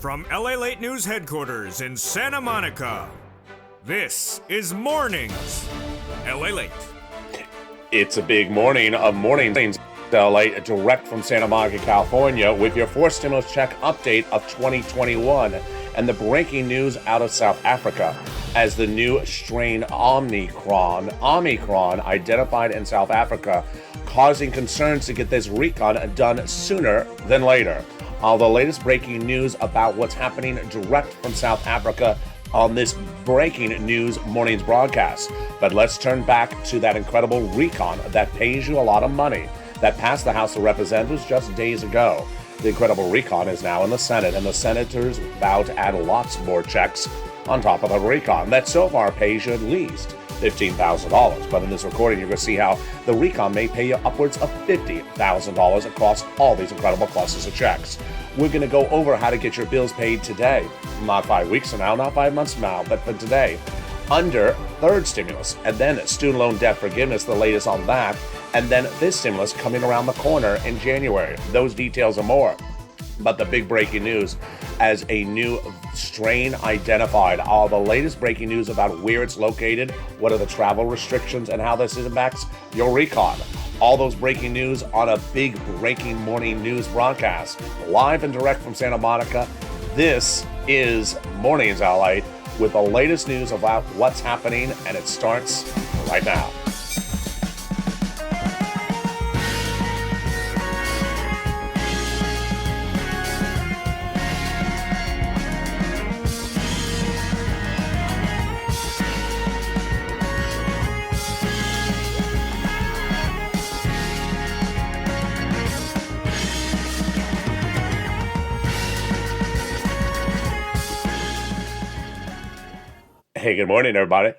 From LALATE News headquarters in Santa Monica, this is Mornings LALATE. It's a big morning of Mornings LALATE, direct from Santa Monica, California, with your fourth stimulus check update of 2021 and the breaking news out of South Africa as the new strain Omicron identified in South Africa, causing concerns to get this recon done sooner than later. All the latest breaking news about what's happening direct from South Africa on this breaking news morning's broadcast. But let's turn back to that incredible recon that pays you a lot of money that passed the House of Representatives just days ago. The incredible recon is now in the Senate, and the senators vow to add lots more checks on top of the recon that so far pays you at least $15,000. But in this recording, you're going to see how the recon may pay you upwards of $50,000 across all these incredible clusters of checks. We're going to go over how to get your bills paid today, not 5 weeks from now, not 5 months from now, but for today, under third stimulus, and then student loan debt forgiveness, the latest on that, and then this stimulus coming around the corner in January. Those details and more. But the big breaking news, as a new strain identified, all the latest breaking news about where it's located, what are the travel restrictions, and how this impacts your recon. All those breaking news on a big breaking morning news broadcast, live and direct from Santa Monica. This is Mornings LALATE with the latest news about what's happening, and it starts right now. Hey, good morning, everybody.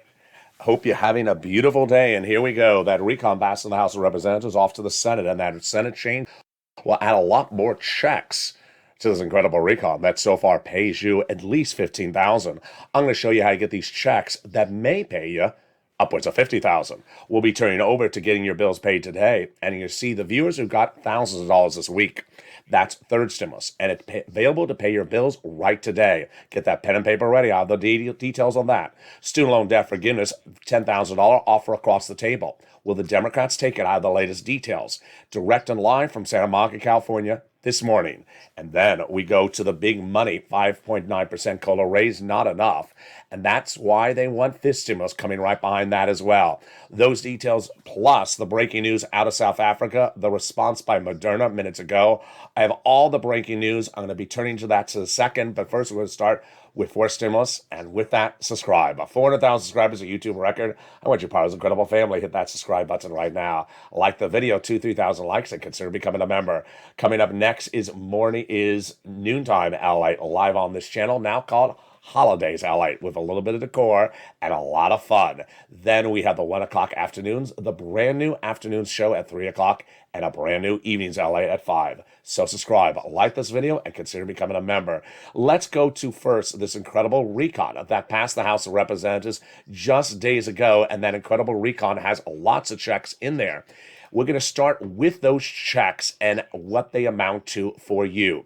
Hope you're having a beautiful day. And here we go. That recon passed in the House of Representatives off to the Senate, and that Senate change will add a lot more checks to this incredible recon that so far pays you at least $15,000. I'm going to show you how to get these checks that may pay you upwards of $50,000. We'll be turning over to getting your bills paid today, and you see the viewers who got thousands of dollars this week. That's third stimulus, and it's available to pay your bills right today. Get that pen and paper ready. I have the details on that. Student loan debt forgiveness, $10,000 offer across the table. Will the Democrats take it? I have the latest details. Direct and live from Santa Monica, California, this morning. And then we go to the big money, 5.9% COLA raise, not enough. And that's why they want this stimulus coming right behind that as well. Those details, plus the breaking news out of South Africa, the response by Moderna minutes ago. I have all the breaking news. I'm going to be turning to that to the second. But first, we're going to start with fourth stimulus. And with that, subscribe. 400,000 subscribers, a YouTube record. I want you part of this incredible family. Hit that subscribe button right now. Like the video, 3,000 likes, and consider becoming a member. Coming up next is noontime LALATE, live on this channel, now called Holidays LALATE, with a little bit of decor and a lot of fun. Then we have the 1 o'clock afternoons, the brand new afternoons show at 3 o'clock, and a brand new evenings LALATE at 5. So subscribe, like this video, and consider becoming a member. Let's go to first this incredible recon that passed the House of Representatives just days ago, and that incredible recon has lots of checks in there. We're going to start with those checks and what they amount to for you.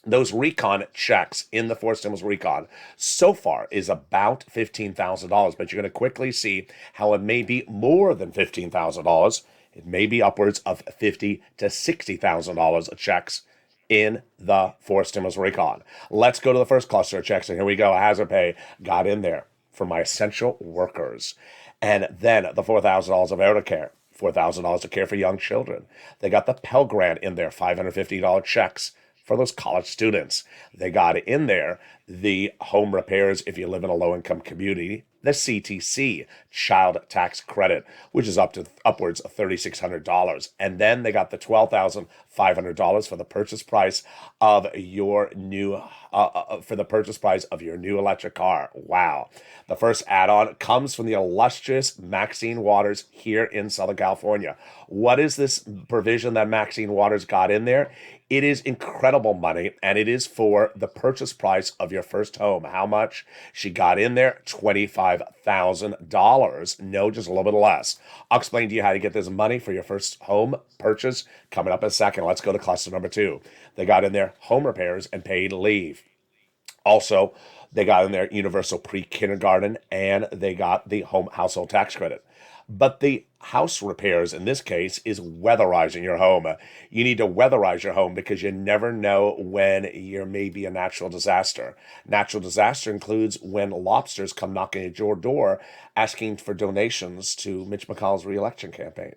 Those recon checks in the fourth stimulus recon so far is about $15,000, but you're going to quickly see how it may be more than $15,000. It may be upwards of $50,000 to $60,000 of checks in the fourth stimulus recon. Let's go to the first cluster of checks, and here we go. Hazard pay got in there for my essential workers. And then the $4,000 of elder care, $4,000 of care for young children. They got the Pell Grant in there, $550 checks for those college students. They got in there the home repairs if you live in a low-income community, the CTC, child tax credit, which is upwards of $3,600. And then they got the $12,500 for the purchase price of your new electric car. Wow. The first add-on comes from the illustrious Maxine Waters here in Southern California. What is this provision that Maxine Waters got in there? It is incredible money, and it is for the purchase price of your first home. How much? She got in there $25,000. No, just a little bit less. I'll explain to you how to get this money for your first home purchase coming up in a second. Let's go to cluster number 2. They got in there home repairs and paid leave. Also, they got in there universal pre-kindergarten and they got the home household tax credit. But the house repairs in this case is weatherizing your home. You need to weatherize your home because you never know when there may be a natural disaster. Natural disaster includes when lobsters come knocking at your door asking for donations to Mitch McConnell's reelection campaign.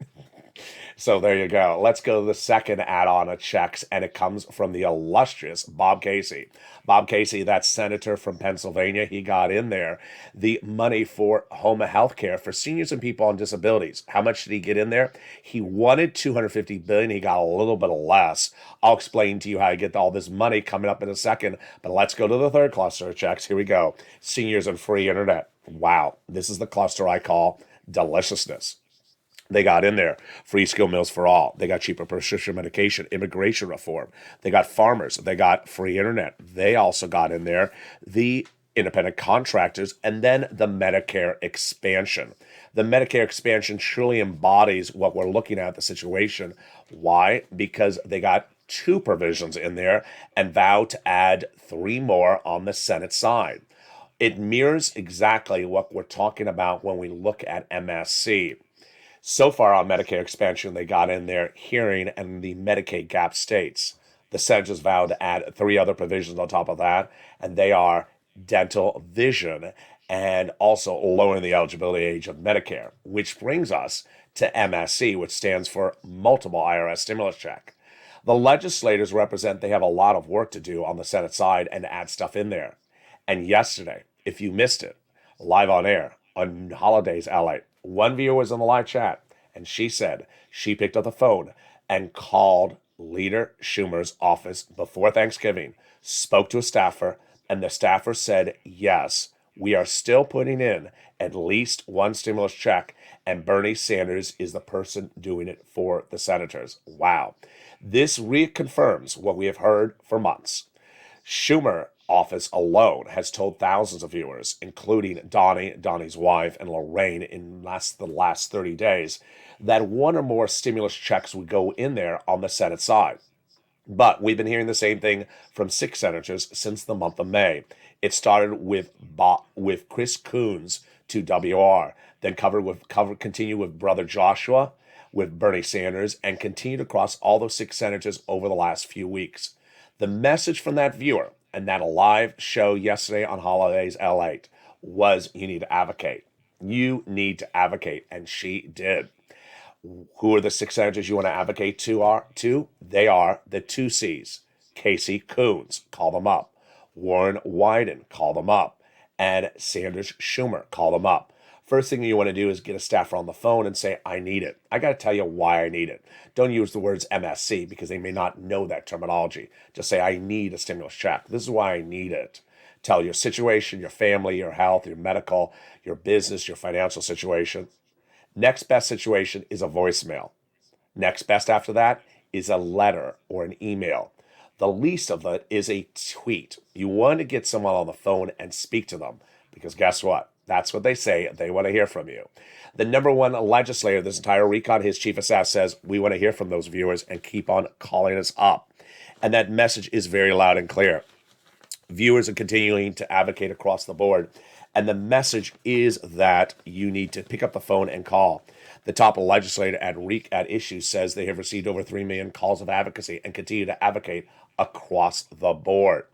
So there you go. Let's go to the second add-on of checks, and it comes from the illustrious Bob Casey. Bob Casey, that senator from Pennsylvania, he got in there the money for home health care for seniors and people on disabilities. How much did he get in there? He wanted $250 billion. He got a little bit less. I'll explain to you how I get all this money coming up in a second, but let's go to the third cluster of checks. Here we go. Seniors and free internet. Wow, this is the cluster I call deliciousness. They got in there free skill meals for all. They got cheaper prescription medication, immigration reform. They got farmers. They got free internet. They also got in there the independent contractors and then the Medicare expansion. The Medicare expansion truly embodies what we're looking at the situation. Why? Because they got two provisions in there and vow to add three more on the Senate side. It mirrors exactly what we're talking about when we look at MSC. So far on Medicare expansion, they got in their hearing and the Medicaid gap states. The senators vowed to add three other provisions on top of that, and they are dental, vision, and also lowering the eligibility age of Medicare, which brings us to MSC, which stands for multiple IRS stimulus check. The legislators represent they have a lot of work to do on the Senate side and add stuff in there. And yesterday, if you missed it, live on air on Holidays LA, one viewer was in the live chat, and she said she picked up the phone and called Leader Schumer's office before Thanksgiving, spoke to a staffer, and the staffer said, yes, we are still putting in at least one stimulus check, and Bernie Sanders is the person doing it for the senators. Wow. This reconfirms what we have heard for months. Schumer office alone has told thousands of viewers, including Donnie's wife, and Lorraine in the last 30 days, that one or more stimulus checks would go in there on the Senate side. But we've been hearing the same thing from 6 senators since the month of May. It started with Chris Coons to WR, then continued with Brother Joshua, with Bernie Sanders, and continued across all those 6 senators over the last few weeks. The message from that viewer and that live show yesterday on Holidays LATE was you need to advocate. You need to advocate, and she did. Who are the 6 senators you want to advocate to? They are the 2 C's. Casey Coons, call them up. Warren Wyden, call them up. And Sanders Schumer, call them up. First thing you want to do is get a staffer on the phone and say, I need it. I got to tell you why I need it. Don't use the words MSC because they may not know that terminology. Just say, I need a stimulus check. This is why I need it. Tell your situation, your family, your health, your medical, your business, your financial situation. Next best situation is a voicemail. Next best after that is a letter or an email. The least of it is a tweet. You want to get someone on the phone and speak to them because guess what? That's what they say. They want to hear from you. The number one legislator this entire recon, his chief of staff says, we want to hear from those viewers and keep on calling us up. And that message is very loud and clear. Viewers are continuing to advocate across the board. And the message is that you need to pick up the phone and call. The top legislator at Issue says they have received over 3 million calls of advocacy and continue to advocate across the board.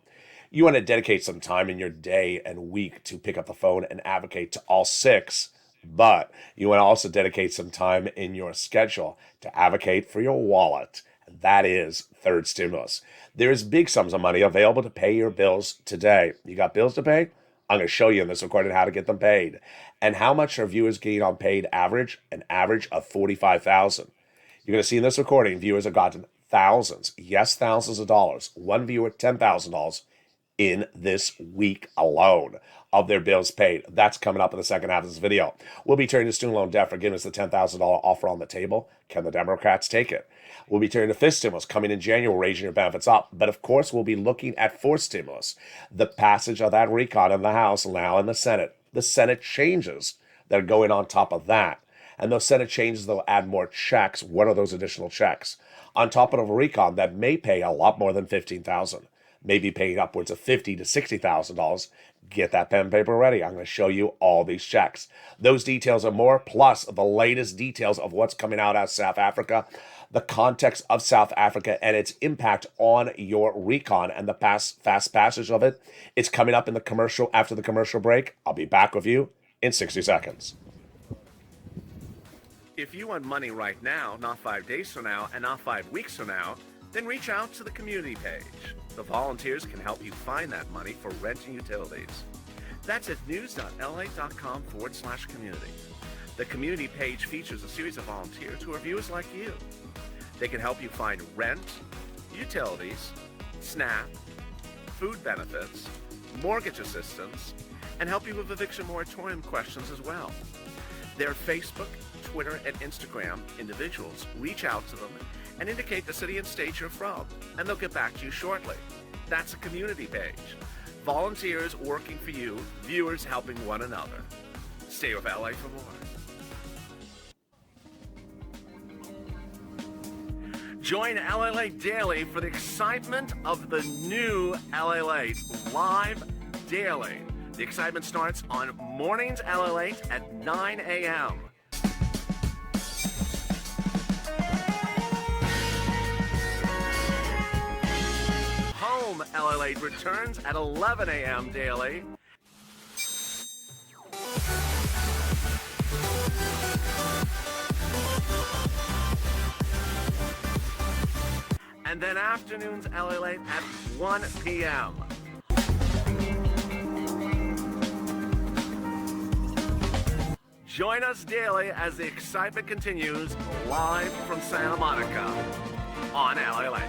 You want to dedicate some time in your day and week to pick up the phone and advocate to all 6, but you want to also dedicate some time in your schedule to advocate for your wallet. That is third stimulus. There is big sums of money available to pay your bills today. You got bills to pay? I'm going to show you in this recording how to get them paid. And how much are viewers getting on paid average? An average of $45,000. You're going to see in this recording, viewers have gotten thousands, yes, thousands of dollars. One viewer, $10,000 in this week alone of their bills paid. That's coming up in the second half of this video. We'll be turning to student loan debt forgiveness, the $10,000 offer on the table. Can the Democrats take it? We'll be turning to fifth stimulus coming in January, raising your benefits up. But of course, we'll be looking at fourth stimulus, the passage of that recon in the House, now in the Senate. The Senate changes that are going on top of that. And those Senate changes, they'll add more checks. What are those additional checks? On top of a recon that may pay a lot more than $15,000. maybe paying upwards of $50,000 to $60,000. Get that pen and paper ready. I'm going to show you all these checks. Those details and more, plus the latest details of what's coming out of South Africa, the context of South Africa and its impact on your recon and the fast passage of it. It's coming up in the commercial after the commercial break. I'll be back with you in 60 seconds. If you want money right now, not 5 days from now, and not 5 weeks from now, then reach out to the community page. The volunteers can help you find that money for rent and utilities. That's at news.lalate.com/community. The community page features a series of volunteers who are viewers like you. They can help you find rent, utilities, SNAP, food benefits, mortgage assistance, and help you with eviction moratorium questions as well. Their Facebook, Twitter, and Instagram individuals reach out to them and indicate the city and state you're from, and they'll get back to you shortly. That's a community page. Volunteers working for you, viewers helping one another. Stay with LA for more. Join LALATE Daily for the excitement of the new LALATE live daily. The excitement starts on Mornings LALATE at 9 a.m. Home LALATE returns at 11 a.m. daily. And then afternoons LALATE at 1 p.m. Join us daily as the excitement continues live from Santa Monica on LALATE.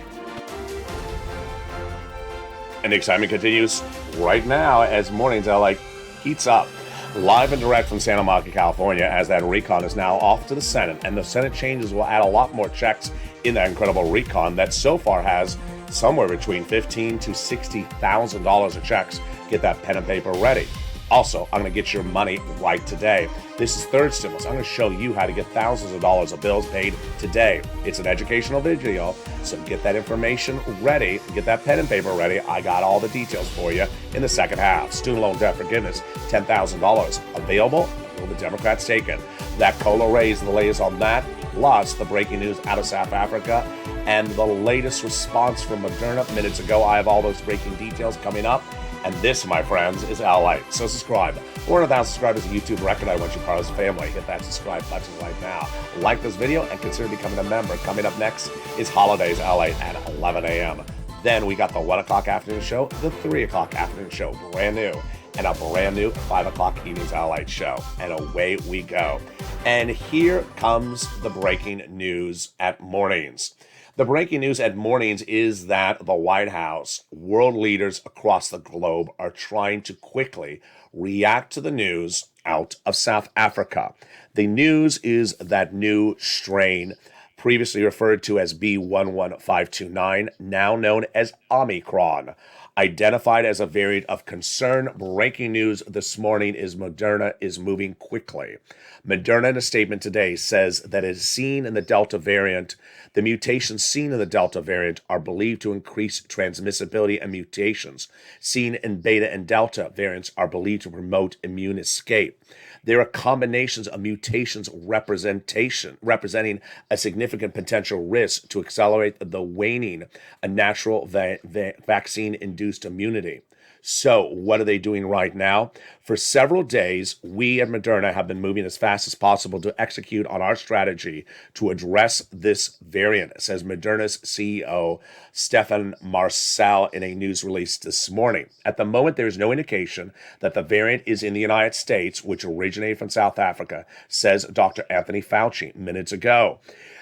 And the excitement continues right now as Mornings LA heats up. Live and direct from Santa Monica, California, as that recon is now off to the Senate. And the Senate changes will add a lot more checks in that incredible recon that so far has somewhere between $15,000 to $60,000 of checks. Get that pen and paper ready. Also, I'm going to get your money right today. This is third stimulus. I'm going to show you how to get thousands of dollars of bills paid today. It's an educational video, so get that information ready. Get that pen and paper ready. I got all the details for you in the second half. Student loan debt forgiveness, $10,000 available. Will the Democrats take it? That COLA raise, the latest on that, plus the breaking news out of South Africa and the latest response from Moderna minutes ago. I have all those breaking details coming up. And this, my friends, is LALATE. So subscribe. 400,000 subscribers to YouTube record. I want you part of the family. Hit that subscribe button right now. Like this video and consider becoming a member. Coming up next is Holidays LALATE at 11 a.m. Then we got the 1 o'clock afternoon show, the 3 o'clock afternoon show, brand new, and a brand new 5 o'clock evenings LALATE show. And away we go. And here comes the breaking news at Mornings. The breaking news at Mornings is that the White House, world leaders across the globe are trying to quickly react to the news out of South Africa. The news is that new strain, previously referred to as B11529, now known as Omicron, identified as a variant of concern. Breaking news this morning is Moderna is moving quickly. Moderna, in a statement today, says that as seen in the Delta variant, the mutations seen in the Delta variant are believed to increase transmissibility, and mutations seen in Beta and Delta variants are believed to promote immune escape. There are combinations of mutations representing a significant potential risk to accelerate the waning of natural vaccine-induced immunity. So what are they doing right now? For several days, we at Moderna have been moving as fast as possible to execute on our strategy to address this variant, says Moderna's CEO, Stefan Marcel, in a news release this morning. At the moment, there is no indication that the variant is in the United States, which originated from South Africa, says Dr. Anthony Fauci minutes ago.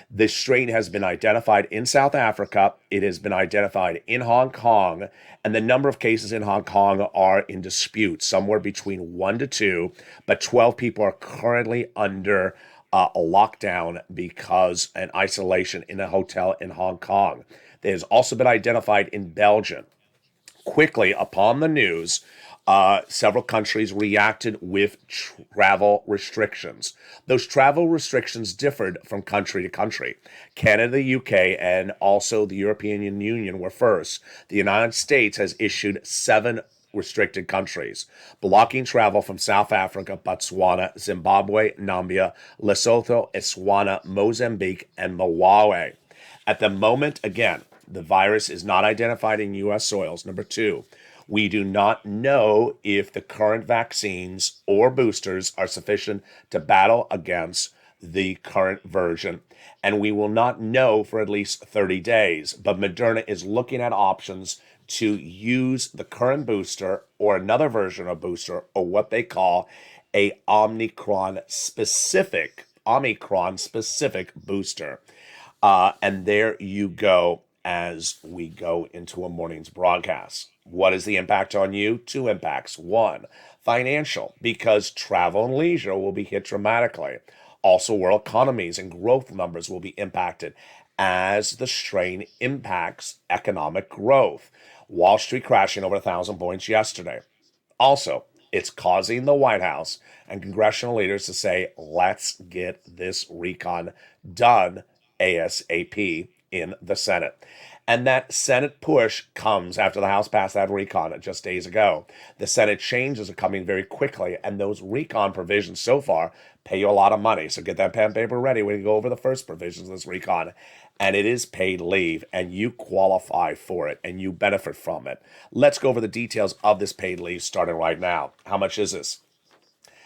This strain has been identified in South Africa. It has been identified in Hong Kong, and the number of cases in Hong Kong are in dispute, somewhere between 1 to 2, but 12 people are currently under a lockdown because an isolation in a hotel in Hong Kong. It has also been identified in Belgium. Quickly, upon the news Several countries reacted with travel restrictions. Those travel restrictions differed from country to country. Canada, the UK, and also the European Union were first. The United States has issued 7 restricted countries, blocking travel from South Africa, Botswana, Zimbabwe, Namibia, Lesotho, Eswatini, Mozambique, and Malawi. At the moment, again, the virus is not identified in U.S. soils. Number 2, we do not know if the current vaccines or boosters are sufficient to battle against the current version, and we will not know for at least 30 days. But Moderna is looking at options to use the current booster or another version of booster, or what they call a Omicron specific booster. And there you go as we go into a morning's broadcast. What is the impact on you? 2 impacts. 1, financial, because travel and leisure will be hit dramatically. Also, world economies and growth numbers will be impacted as the strain impacts economic growth. Wall Street crashing over 1,000 points yesterday. Also, it's causing the White House and congressional leaders to say, let's get this recon done ASAP in the Senate. And that Senate push comes after the House passed that recon just days ago. The Senate changes are coming very quickly, and those recon provisions so far pay you a lot of money. So get that pen and paper ready when you go over the first provisions of this recon. And it is paid leave, and you qualify for it, and you benefit from it. Let's go over the details of this paid leave starting right now. How much is this?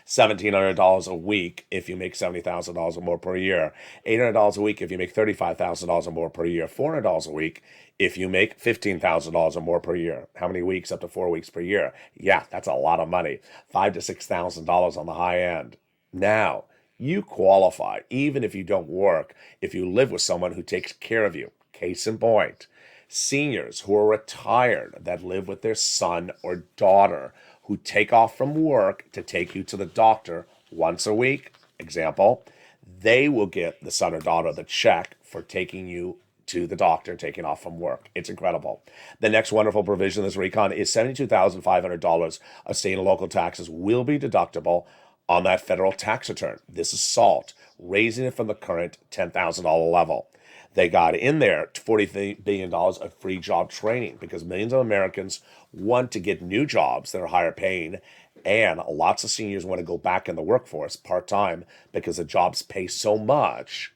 $1,700 a week if you make $70,000 or more per year. $800 a week if you make $35,000 or more per year. $400 a week if you make $15,000 or more per year. How many weeks? Up to 4 weeks per year. Yeah, that's a lot of money. $5,000 to $6,000 on the high end. Now, you qualify even if you don't work, if you live with someone who takes care of you. Case in point, seniors who are retired that live with their son or daughter who take off from work to take you to the doctor once a week, example, they will get the son or daughter the check for taking you to the doctor, taking off from work. It's incredible. The next wonderful provision of this recon is $72,500 of state and local taxes will be deductible on that federal tax return. This is SALT, raising it from the current $10,000 level. They got in there $40 billion of free job training because millions of Americans want to get new jobs that are higher paying, and lots of seniors want to go back in the workforce part-time because the jobs pay so much.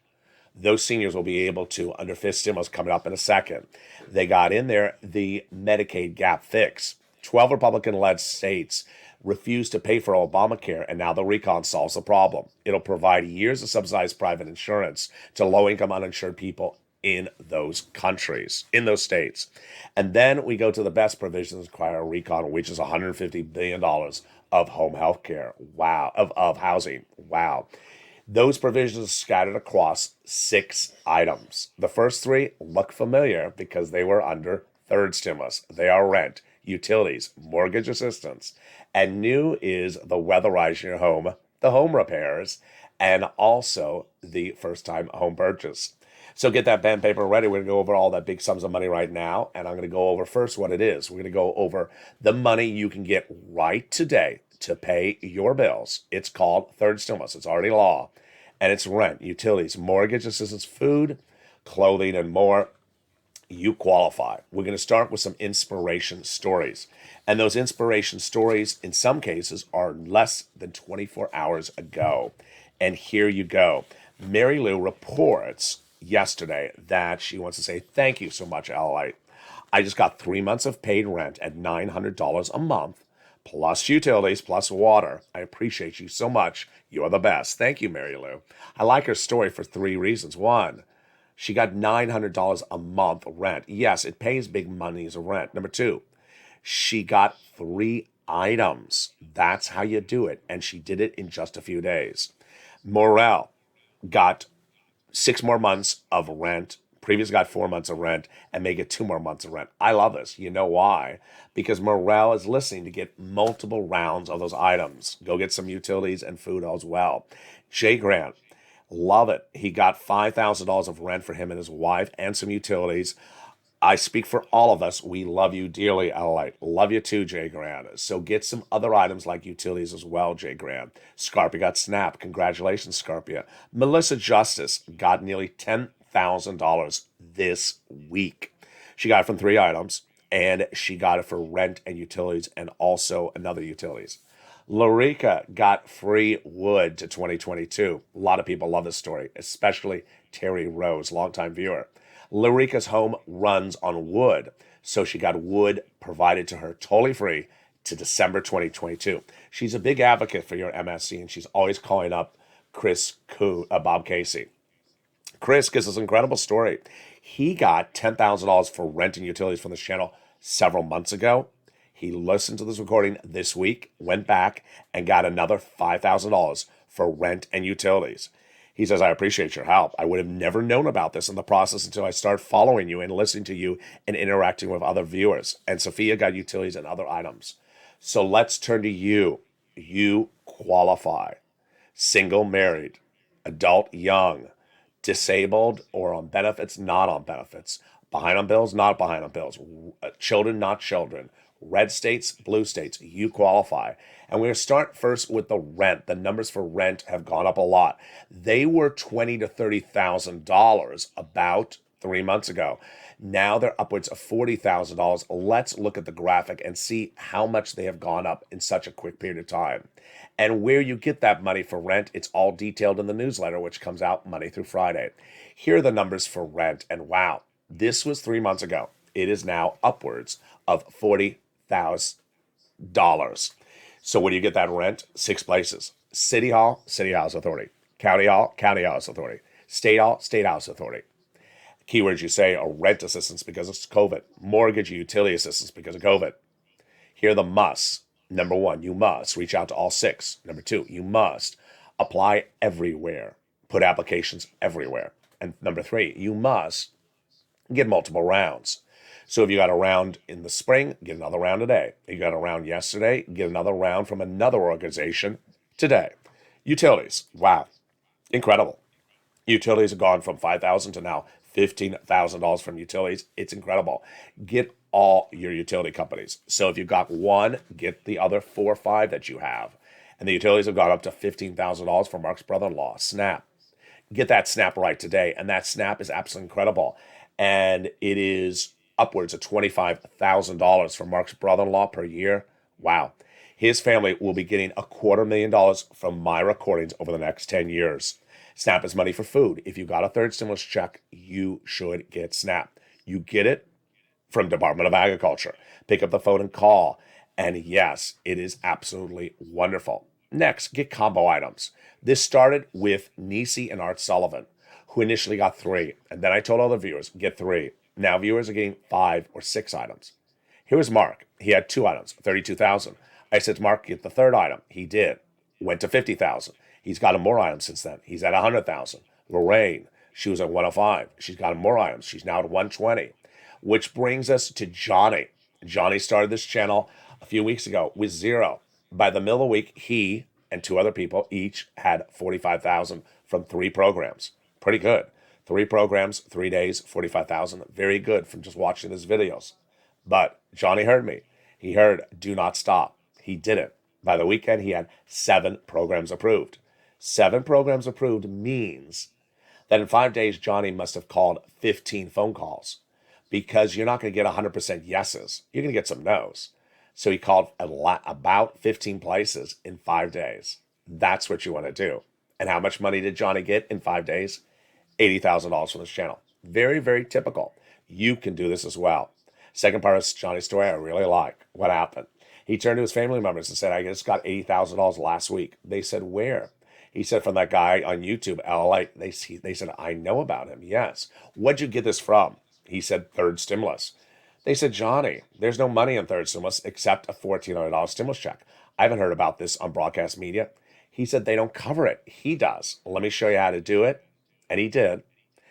Those seniors will be able to, under fifth stimulus coming up in a second. They got in there the Medicaid gap fix. 12 Republican-led states refused to pay for Obamacare, and now the recon solves the problem. It'll provide years of subsidized private insurance to low-income uninsured people in those countries, in those states. And then we go to the best provisions require a recon, which is $150 billion of home health care. Wow. Of housing. Wow. Those provisions are scattered across 6 items. The first 3 look familiar because they were under third stimulus. They are rent, utilities, mortgage assistance, and new is the weatherizing your home, the home repairs, and also the first-time home purchase. So get that pen and paper ready. We're going to go over all that big sums of money right now, and I'm going to go over first what it is. We're going to go over the money you can get right today to pay your bills. It's called third stimulus. It's already law, and it's rent, utilities, mortgage assistance, food, clothing, and more. You qualify. We're going to start with some inspiration stories. And those inspiration stories, in some cases, are less than 24 hours ago. And here you go. Mary Lou reports yesterday that she wants to say, thank you so much, LALATE. I just got 3 months of paid rent at $900 a month, plus utilities, plus water. I appreciate you so much. You are the best. Thank you, Mary Lou. I like her story for 3 reasons. 1, she got $900 a month rent. Yes, it pays big money as a rent. Number 2, she got 3 items. That's how you do it. And she did it in just a few days. Morel got 6 more months of rent. Previous got 4 months of rent and may get 2 more months of rent. I love this. You know why? Because Morel is listening to get multiple rounds of those items. Go get some utilities and food as well. Jay Grant, love it. He got $5,000 of rent for him and his wife and some utilities. I speak for all of us. We love you dearly, LALATE. Love you too, Jay Grant. So get some other items like utilities as well, Jay Grant. Scarpia got Snap. Congratulations, Scarpia. Melissa Justice got nearly $10,000 this week. She got it from 3 items, and she got it for rent and utilities and also another utilities. Larica got free wood to 2022. A lot of people love this story, especially Terry Rose, longtime viewer. Larica's home runs on wood, so she got wood provided to her totally free to December 2022. She's a big advocate for your MSC, and she's always calling up Bob Casey. Chris gives us an incredible story. He got $10,000 for rent and utilities from this channel several months ago. He listened to this recording this week, went back, and got another $5,000 for rent and utilities. He says, I appreciate your help. I would have never known about this in the process until I started following you and listening to you and interacting with other viewers. And Sophia got utilities and other items. So let's turn to you. You qualify. Single, married, adult, young, disabled, or on benefits, not on benefits, behind on bills, not behind on bills, children, not children, red states, blue states, you qualify. And we're going to start first with the rent. The numbers for rent have gone up a lot. They were $20,000 to $30,000 about 3 months ago. Now they're upwards of $40,000. Let's look at the graphic and see how much they have gone up in such a quick period of time. And where you get that money for rent, it's all detailed in the newsletter, which comes out Monday through Friday. Here are the numbers for rent. And wow, this was 3 months ago. It is now upwards of $40,000. So where do you get that rent? 6 places. City Hall, City House Authority. County Hall, County House Authority. State Hall, State House Authority. Keywords you say are rent assistance because it's COVID. Mortgage and utility assistance because of COVID. Here are the musts. Number 1, you must reach out to all 6. Number 2, you must apply everywhere. Put applications everywhere. And number 3, you must get multiple rounds. So if you got a round in the spring, get another round today. If you got a round yesterday, get another round from another organization today. Utilities. Wow. Incredible. Utilities have gone from $5,000 to now $15,000 from utilities. It's incredible. Get all your utility companies. So if you've got one, get the other 4 or 5 that you have. And the utilities have gone up to $15,000 for Mark's brother-in-law, Snap. Get that Snap right today. And that Snap is absolutely incredible. And it is upwards of $25,000 for Mark's brother-in-law per year. Wow. His family will be getting $250,000 from my recordings over the next 10 years. Snap is money for food. If you got a third stimulus check, you should get Snap. You get it from Department of Agriculture. Pick up the phone and call. And yes, it is absolutely wonderful. Next, get combo items. This started with Nisi and Art Sullivan, who initially got 3. And then I told other viewers, get 3. Now viewers are getting 5 or 6 items. Here was Mark. He had 2 items, $32,000. I said to Mark, get the 3rd item. He did. Went to $50,000. He's gotten more items since then. He's at $100,000. Lorraine, she was at 105. She's gotten more items. She's now at 120. Which brings us to Johnny. Johnny started this channel a few weeks ago with 0. By the middle of the week, he and 2 other people each had $45,000 from 3 programs. Pretty good. 3 programs, 3 days, $45,000. Very good from just watching his videos. But Johnny heard me. He heard do not stop. He did it. By the weekend, he had 7 programs approved. 7 programs approved means that in 5 days, Johnny must have called 15 phone calls because you're not going to get 100% yeses. You're going to get some nos. So he called about 15 places in 5 days. That's what you want to do. And how much money did Johnny get in 5 days? $80,000 from this channel. Very, very typical. You can do this as well. Second part of Johnny's story I really like. What happened? He turned to his family members and said, I just got $80,000 last week. They said, where? He said, from that guy on YouTube, LALATE. They said, I know about him. Yes. What'd you get this from? He said, 3rd stimulus. They said, Johnny, there's no money in 3rd stimulus except a $1,400 stimulus check. I haven't heard about this on broadcast media. He said, they don't cover it. He does. Let me show you how to do it. And he did.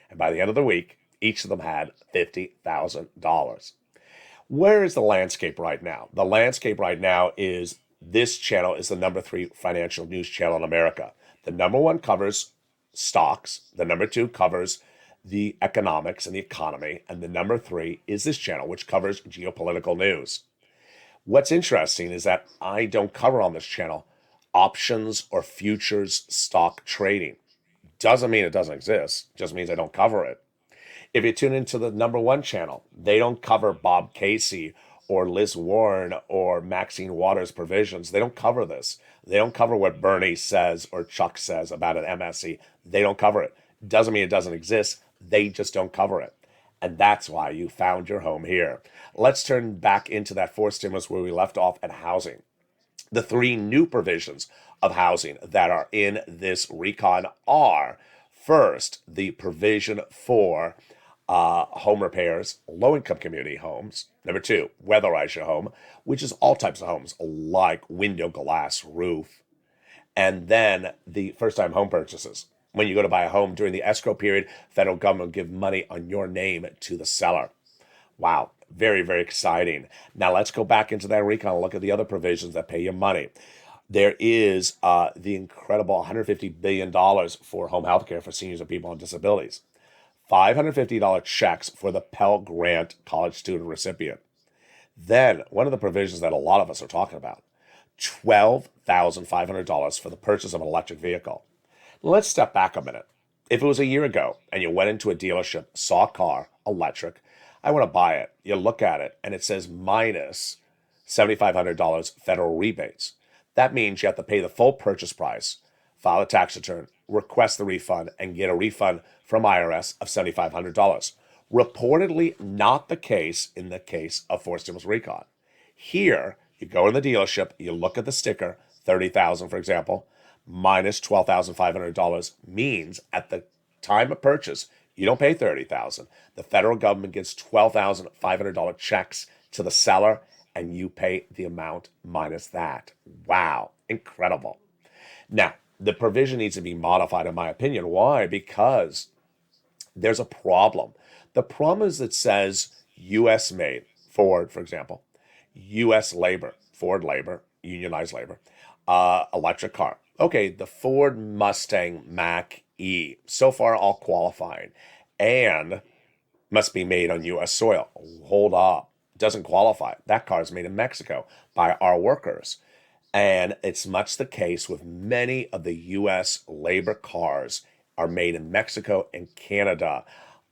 And by the end of the week, each of them had $50,000. Where is the landscape right now? The landscape right now is this channel is the number 3 financial news channel in America. The number 1 covers stocks. The number 2 covers the economics and the economy. And the number 3 is this channel, which covers geopolitical news. What's interesting is that I don't cover on this channel options or futures stock trading. Doesn't mean it doesn't exist, just means I don't cover it. If you tune into the number 1 channel, they don't cover Bob Casey or Liz Warren or Maxine Waters' provisions. They don't cover this. They don't cover what Bernie says or Chuck says about an MSC. They don't cover it. Doesn't mean it doesn't exist. They just don't cover it. And that's why you found your home here. Let's turn back into that 4th stimulus where we left off at housing. The 3 new provisions of housing that are in this recon are, first, the provision for home repairs, low-income community homes. Number 2, weatherize your home, which is all types of homes like window, glass, roof. And then the first-time home purchases. When you go to buy a home during the escrow period, federal government will give money on your name to the seller. Wow, very, very exciting. Now let's go back into that recon and look at the other provisions that pay you money. There is the incredible $150 billion for home health care for seniors and people on disabilities. $550 checks for the Pell Grant college student recipient. Then, one of the provisions that a lot of us are talking about, $12,500 for the purchase of an electric vehicle. Let's step back a minute. If it was a year ago and you went into a dealership, saw a car, electric, I want to buy it. You look at it and it says minus $7,500 federal rebates. That means you have to pay the full purchase price, file a tax return, request the refund, and get a refund from IRS of $7,500. Reportedly not the case in the case of 4 stimulus recon. Here, you go in the dealership, you look at the sticker, $30,000 for example, minus $12,500 means at the time of purchase, you don't pay $30,000. The federal government gives $12,500 checks to the seller, and you pay the amount minus that. Wow, incredible. Now, the provision needs to be modified, in my opinion. Why? Because there's a problem. The problem is it says U.S. made, Ford, for example, U.S. labor, Ford labor, unionized labor, electric car. Okay, the Ford Mustang Mach-E, so far all qualifying, and must be made on U.S. soil. Hold up, doesn't qualify. That car is made in Mexico by our workers. And it's much the case with many of the U.S. labor cars are made in Mexico and Canada.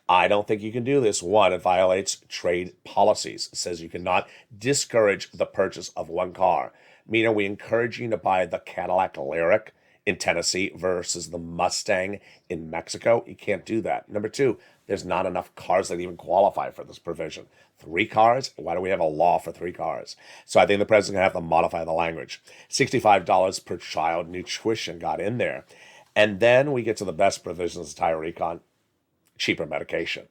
I don't think you can do this. One, it violates trade policies. It says you cannot discourage the purchase of one car. Meaning we encourage you to buy the Cadillac Lyriq in Tennessee versus the Mustang in Mexico. You can't do that. Number 2, there's not enough cars that even qualify for this provision. 3 cars? Why do we have a law for 3 cars? So I think the president's going to have to modify the language. $65 per child nutrition got in there. And then we get to the best provisions of the entire recon, cheaper medication.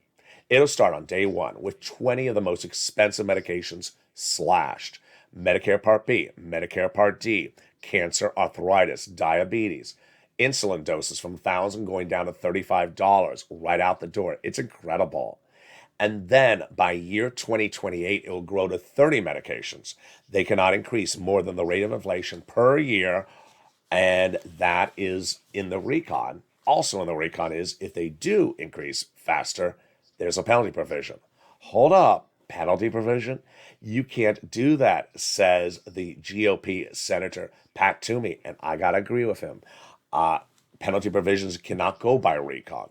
It'll start on day 1 with 20 of the most expensive medications slashed. Medicare Part B, Medicare Part D, cancer, arthritis, diabetes, insulin doses from $1,000 going down to $35 right out the door. It's incredible. And then by year 2028, it will grow to 30 medications. They cannot increase more than the rate of inflation per year. And that is in the recon. Also in the recon is if they do increase faster, there's a penalty provision. Hold up. Penalty provision? You can't do that, says the GOP Senator Pat Toomey, and I got to agree with him. Penalty provisions cannot go by recon.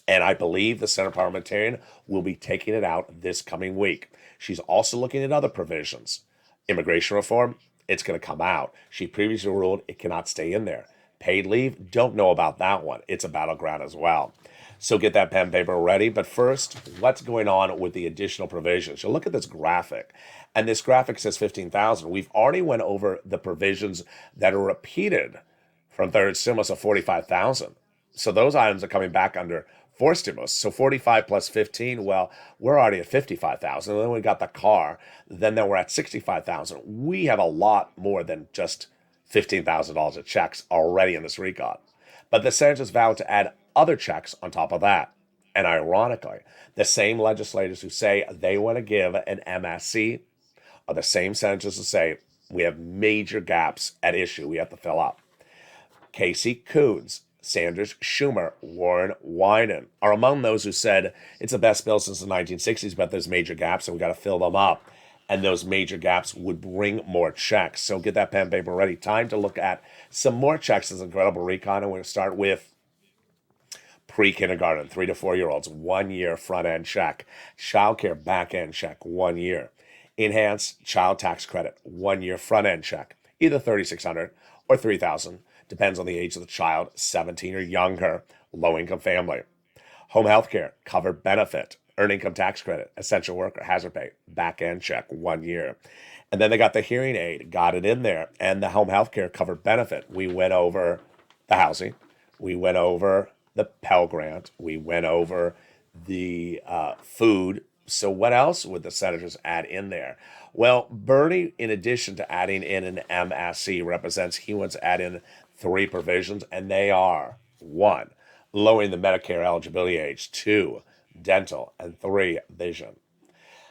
And I believe the Senate parliamentarian will be taking it out this coming week. She's also looking at other provisions. Immigration reform, it's going to come out. She previously ruled it cannot stay in there. Paid leave, don't know about that one. It's a battleground as well. So get that pen and paper ready. But first, what's going on with the additional provisions? So look at this graphic. And this graphic says 15,000. We've already went over the provisions that are repeated from third stimulus of 45,000. So those items are coming back under fourth stimulus. So 45 plus 15, well, we're already at 55,000. And then we got the car. Then we're at 65,000. We have a lot more than just $15,000 of checks already in this recon. But the senators vowed to add other checks on top of that. And ironically, the same legislators who say they want to give an MSC are the same senators who say we have major gaps at issue we have to fill up. Casey Coons Sanders, Schumer, Warren, Wyden are among those who said it's the best bill since the 1960s, but there's major gaps and we got to fill them up. And those major gaps would bring more checks. So get that pen and paper ready. Time to look at some more checks. This incredible recon. And we're going to start with pre-kindergarten, 3 to 4 year olds, 1 year front end check. Childcare back end check, 1 year. Enhanced child tax credit, 1 year front end check, either $3,600 or $3,000, depends on the age of the child, 17 or younger, low income family. Home health care, covered benefit, earned income tax credit, essential worker, hazard pay, back end check, 1 year. And then they got the hearing aid, got it in there, and the home health care covered benefit. We went over the housing, we went over the Pell Grant, we went over the food. So what else would the senators add in there? Well, Bernie, in addition to adding in an MSC, represents he wants to add in 3 provisions, and they are: 1, lowering the Medicare eligibility age; 2, dental; and 3, vision.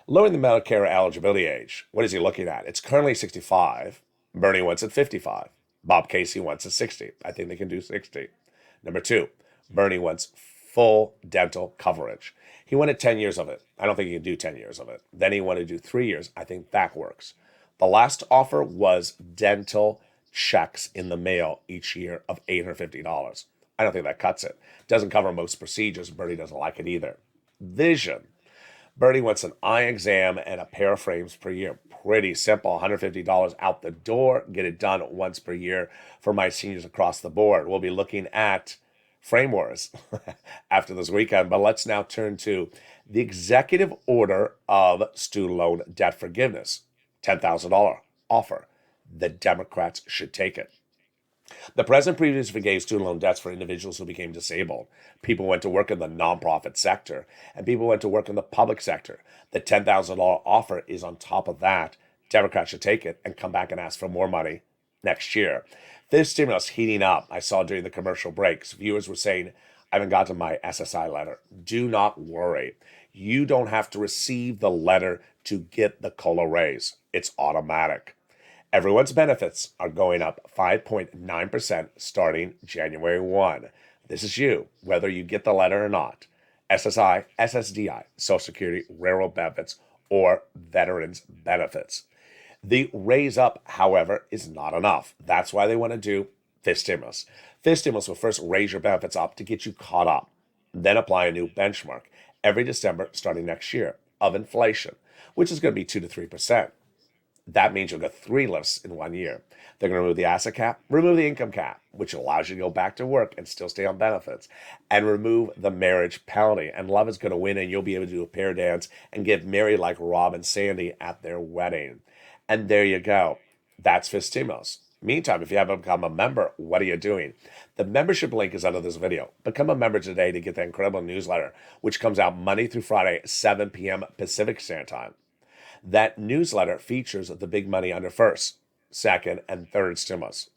Lowering the Medicare eligibility age, what is he looking at? It's currently 65. Bernie wants it 55. Bob Casey wants it 60. I think they can do 60. Number 2, Bernie wants full dental coverage. He wanted 10 years of it. I don't think he can do 10 years of it. Then he wanted to do 3 years. I think that works. The last offer was dental checks in the mail each year of $850. I don't think that cuts it. Doesn't cover most procedures. Bernie doesn't like it either. Vision. Bernie wants an eye exam and a pair of frames per year. Pretty simple, $150 out the door. Get it done once per year for my seniors across the board. We'll be looking at frame wars after this weekend, but let's now turn to the executive order of student loan debt forgiveness. $10,000 offer. The Democrats should take it. The president previously forgave student loan debts for individuals who became disabled. People went to work in the nonprofit sector, and people went to work in the public sector. The $10,000 offer is on top of that. Democrats should take it and come back and ask for more money next year. This stimulus heating up. I saw during the commercial breaks, viewers were saying, I haven't gotten my SSI letter. Do not worry. You don't have to receive the letter to get the COLA raise. It's automatic. Everyone's benefits are going up 5.9% starting January 1. This is you, whether you get the letter or not. SSI, SSDI, Social Security, railroad benefits, or veterans benefits. The raise up, however, is not enough. That's why they want to do this stimulus. This stimulus will first raise your benefits up to get you caught up, then apply a new benchmark every December starting next year of inflation, which is going to be 2 to 3%. That means you'll get 3 lifts in 1 year. They're going to remove the asset cap, remove the income cap, which allows you to go back to work and still stay on benefits, and remove the marriage penalty. And love is going to win, and you'll be able to do a pair dance and get married like Rob and Sandy at their wedding. And there you go. That's for stimulus. Meantime, if you haven't become a member, what are you doing? The membership link is under this video. Become a member today to get the incredible newsletter, which comes out Monday through Friday, 7 p.m. Pacific Standard Time. That newsletter features the big money under first, second, and third stimulus.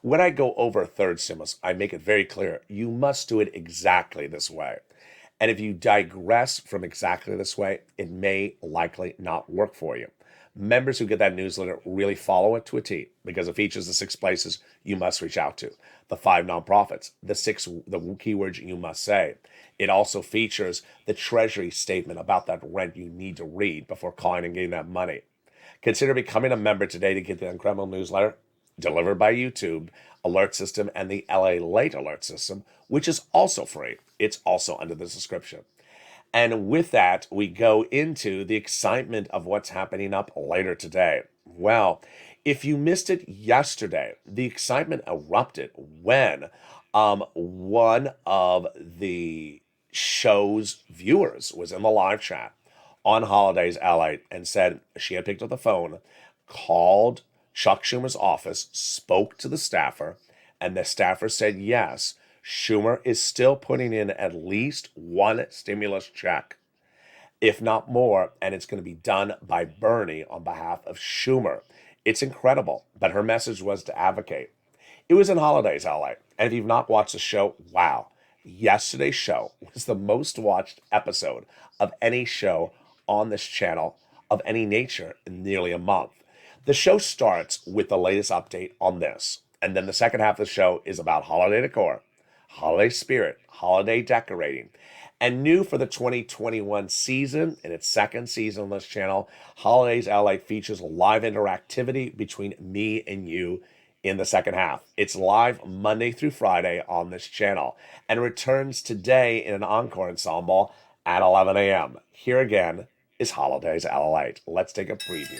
When I go over third stimulus, I make it very clear you must do it exactly this way. And if you digress from exactly this way, it may likely not work for you. Members who get that newsletter really follow it to a T because it features the 6 places you must reach out to, the 5 nonprofits, the keywords you must say. It also features the Treasury statement about that rent you need to read before calling and getting that money. Consider becoming a member today to get the incredible newsletter delivered by YouTube, alert system, and the LALATE alert system, which is also free. It's also under the description. And with that, we go into the excitement of what's happening up later today. Well, if you missed it yesterday, the excitement erupted when one of the show's viewers was in the live chat on Holidays LA and said she had picked up the phone, called Chuck Schumer's office, spoke to the staffer, and the staffer said yes, Schumer is still putting in at least 1 stimulus check, if not more, and it's going to be done by Bernie on behalf of Schumer. It's incredible, but her message was to advocate. It was in Holidays LA, and if you've not watched the show, wow. Yesterday's show was the most watched episode of any show on this channel of any nature in nearly a month. The show starts with the latest update on this. And then the second half of the show is about holiday decor, holiday spirit, holiday decorating. And new for the 2021 season, in its second season on this channel, Holidays LA features live interactivity between me and you in the second half. It's live Monday through Friday on this channel and returns today in an encore ensemble at 11 a.m. Here again is Holidays LALATE. Let's take a preview.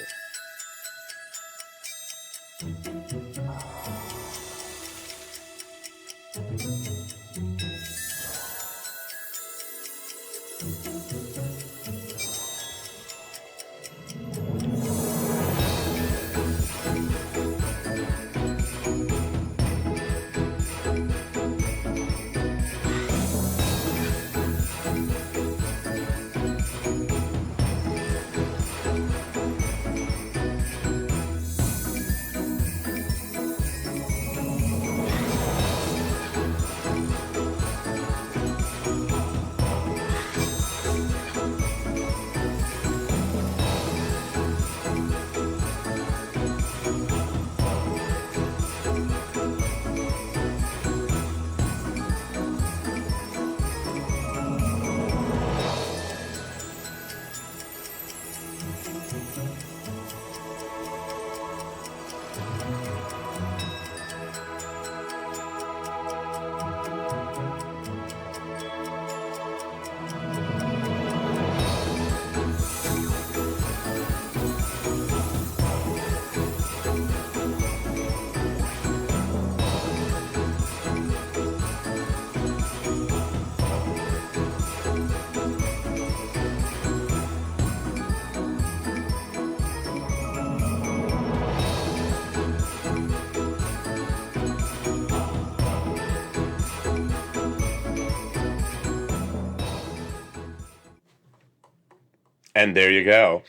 And there you go.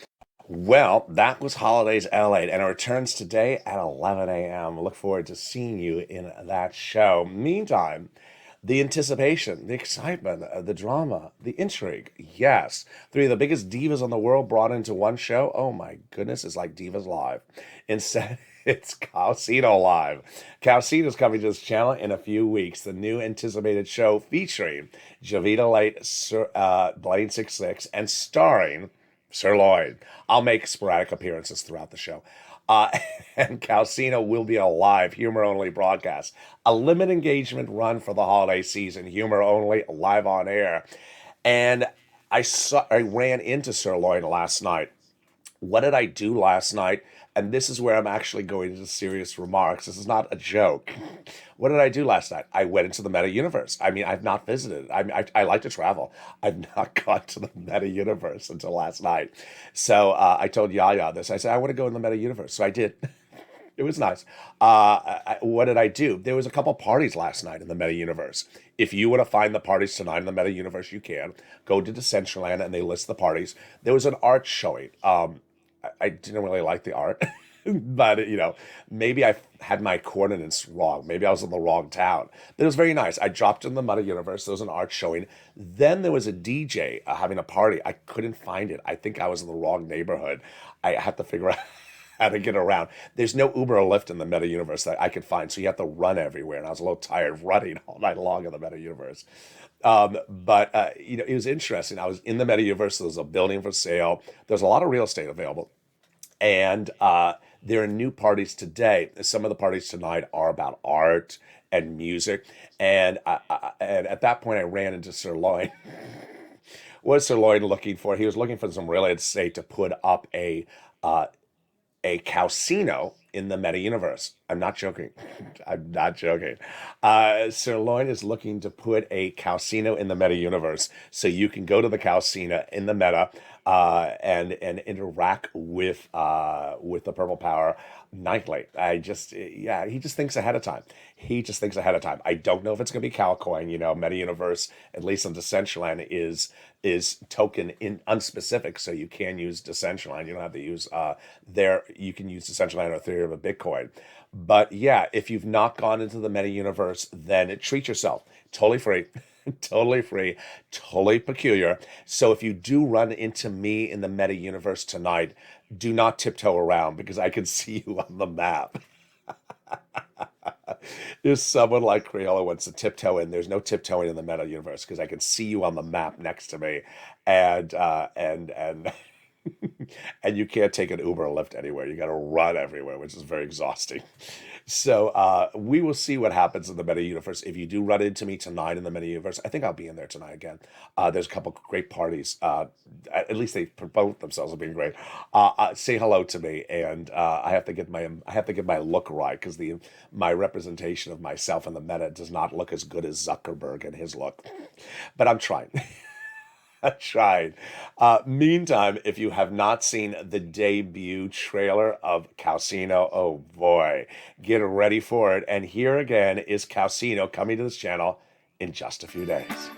Well, that was Holidays LA, and it returns today at 11 a.m. Look forward to seeing you in that show. Meantime, the anticipation, the excitement, the drama, the intrigue. Yes, three of the biggest divas in the world brought into one show. Oh my goodness, it's like Divas Live. Instead, it's Calcino Live. Calcino's coming to this channel in a few weeks. The new anticipated show featuring Javita Late, Blaine 66, and starring Sir Lloyd. I'll make sporadic appearances throughout the show. And Calcino will be a live, humor-only broadcast. A limited engagement run for the holiday season, humor-only, live on air. And I ran into Sir Lloyd last night. What did I do last night? And this is where I'm actually going into serious remarks. This is not a joke. What did I do last night? I went into the meta universe. I mean, I've not visited. I like to travel. I've not gone to the meta universe until last night. So I told Yaya this. I said, I want to go in the meta universe. So I did. It was nice. What did I do? There was a couple parties last night in the meta universe. If you want to find the parties tonight in the meta universe, you can. Go to Decentraland and they list the parties. There was an art showing. I didn't really like the art, but maybe I had my coordinates wrong. Maybe I was in the wrong town. But it was very nice. I dropped in the Meta Universe. There was an art showing. Then there was a DJ having a party. I couldn't find it. I think I was in the wrong neighborhood. I had to figure out how to get around. There's no Uber or Lyft in the Meta Universe that I could find, so you have to run everywhere. And I was a little tired of running all night long in the Meta Universe. But it was interesting. I was in the Meta Universe. There was a building for sale. There's a lot of real estate available. And there are new parties today. Some of the parties tonight are about art and music. And at that point, I ran into Sir Lloyd. What was Sir Lloyd looking for? He was looking for some real estate to put up a Calcino in the meta universe. I'm not joking. I'm not joking. Sir Lloyd is looking to put a Calcino in the meta universe, so you can go to the Calcino in the meta and interact with the Purple Power nightly. He just thinks ahead of time. He just thinks ahead of time. I don't know if it's going to be Calcoin. Meta universe, at least on Decentraland, is token in unspecific, so you can use Decentraland. You don't have to use you can use Decentraland or Ethereum or Bitcoin. But yeah, if you've not gone into the meta universe, then treat yourself. Totally free. Totally free, totally peculiar. So if you do run into me in the meta universe tonight, do not tiptoe around because I can see you on the map. If someone like Crayola wants to tiptoe in, there's no tiptoeing in the meta universe because I can see you on the map next to me, and and you can't take an Uber or Lyft anywhere. You got to run everywhere, which is very exhausting. So we will see what happens in the meta universe. If you do run into me tonight in the meta universe, I think I'll be in there tonight again. There's a couple great parties. At least they promote themselves as being great. Say hello to me, and I have to get my look right because my representation of myself in the meta does not look as good as Zuckerberg and his look. But I'm trying. I tried. Meantime, if you have not seen the debut trailer of Calcino, oh boy, get ready for it. And here again is Calcino coming to this channel in just a few days.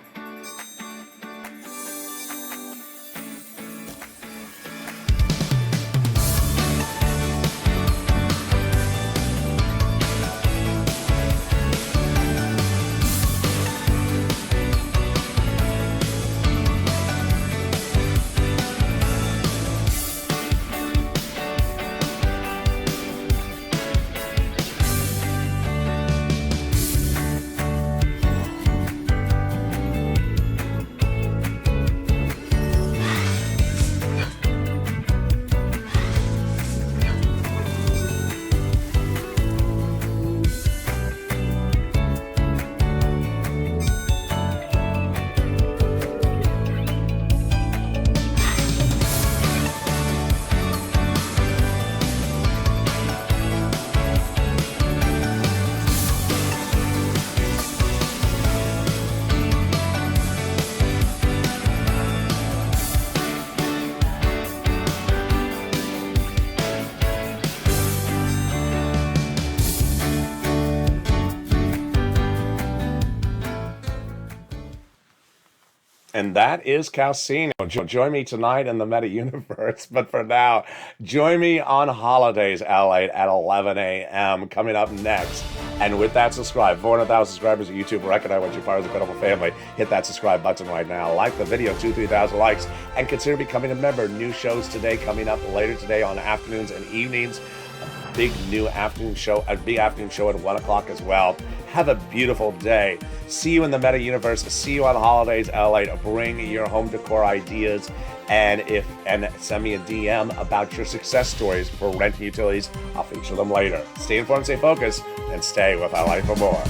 And that is Calcino. Join me tonight in the meta universe. But for now, join me on holidays, LALATE, at 11 a.m. coming up next. And with that, subscribe. 400,000 subscribers at YouTube. Recognize what you're part of the incredible family. Hit that subscribe button right now. Like the video, 2,000-3,000 likes. And consider becoming a member. New shows today coming up later today on afternoons and evenings. A big afternoon show at 1 o'clock as well. Have a beautiful day. See you in the meta universe. See you on holidays, LA. Bring your home decor ideas and send me a DM about your success stories for rent and utilities. I'll feature them later. Stay informed, stay focused, and stay with LA for more.